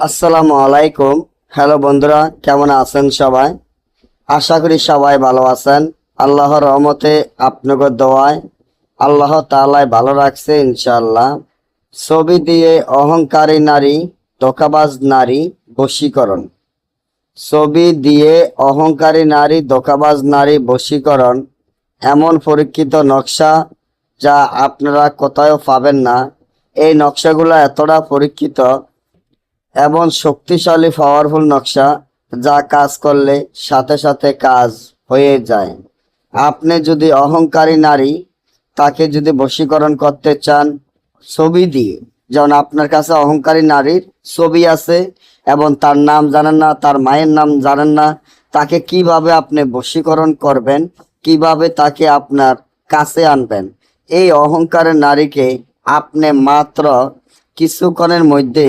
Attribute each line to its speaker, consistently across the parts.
Speaker 1: আসসালামু আলাইকুম। হ্যালো বন্ধুরা, কেমন আছেন সবাই? আশা করি সবাই ভালো আছেন। আল্লাহর রহমতে আপনাদের দোয়ায় আল্লাহ তাআলাই ভালো রাখছে ইনশাআল্লাহ। ছবি দিয়ে অহংকারী নারী, ধোঁকাবাজ নারী বশীকরণ। ছবি দিয়ে অহংকারী নারী, ধোঁকাবাজ নারী বশীকরণ এমন পরীক্ষিত নকশা যা আপনারা কোথাও পাবেন না। এই নকশাগুলো এতটা পরীক্ষিত এবং শক্তিশালী পাওয়ারফুল নকশা যা কাজ করলে সাথে সাথে কাজ হয়ে যায়। আপনি যদি অহংকারী নারী তাকে যদি বশীকরণ করতে চান ছবি দিয়ে, যেমন আপনার কাছে অহংকারী নারীর ছবি আছে এবং তার নাম জানেন না, তার মায়ের নাম জানেন না, তাকে কিভাবে আপনি বশীকরণ করবেন, কিভাবে তাকে আপনার কাছে আনবেন, এই অহংকারের নারীকে আপনি মাত্র কিছুক্ষণের মধ্যে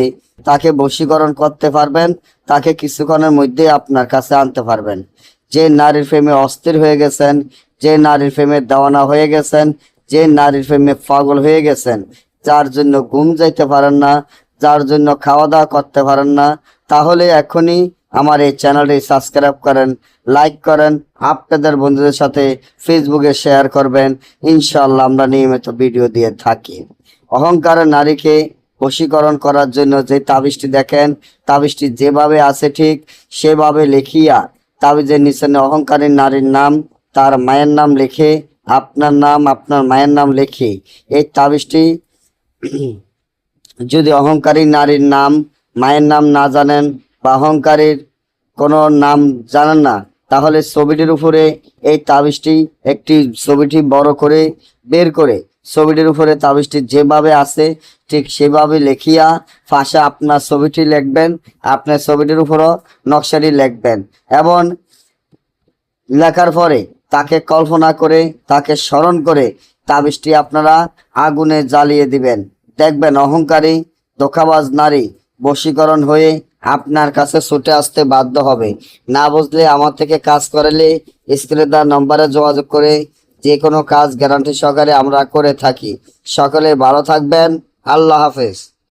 Speaker 1: তাকে বশীকরণ করতে পারবেন, তাকে কিছুক্ষণের মধ্যে আপনার কাছে আনতে পারবেন। যে নারীর প্রেমে অস্থির হয়ে গেছেন, যে নারীর প্রেমে দেওয়ানা হয়ে গেছেন, যে নারীর প্রেমে পাগল হয়ে গেছেন, যার জন্য ঘুম যাইতে পারেন না, যার জন্য খাওয়া দাওয়া করতে পারেন না, তাহলে এখনই আমার এই চ্যানেলটি সাবস্ক্রাইব করেন, লাইক করেন, আপনাদের বন্ধুদের সাথে ফেসবুকে শেয়ার করবেন। ইনশাআল্লাহ আমরা নিয়মিত ভিডিও দিয়ে থাকি। অহংকারের নারীকে বশীকরণ করার জন্য যে তাবিজটি দেখেন, তাবিজটি যেভাবে আছে ঠিক সেভাবে লিখিয়া তাবিজের নিচে অহংকারী নারীর নাম, তার মায়ের নাম লিখে, আপনার নাম, আপনার মায়ের নাম লিখে এই তাবিজটি যদি অহংকারী নারীর নাম, মায়ের নাম না জানেন বা অহংকারীর কোনো নাম জানেন না, তাহলে ছবিটির উপরে এই তাবিজটি একটি ছবিটি বড় করে বের করে ছবিটির উপরে তাবিজটি যেভাবে আছে ঠিক সেভাবে লিখিয়া পাশে আপনার ছবিটি লিখবেন, আপনার ছবিটির উপরও নকশাটি লিখবেন এবং লেখার পরে তাকে কল্পনা করে, তাকে স্মরণ করে তাবিজটি আপনারা আগুনে জ্বালিয়ে দিবেন। দেখবেন অহংকারী ধোঁকাবাজ নারী বশীকরণ হয়ে আপনার কাছে ছুটে আসতে বাধ্য হবে। না বুঝলে আমার থেকে কাজ করালে স্ক্রিনে দেওয়া নম্বরে যোগাযোগ করে যে কোনো কাজ গ্যারান্টি সহকারে আমরা করে থাকি। সকলে ভালো থাকবেন। আল্লাহ হাফেজ।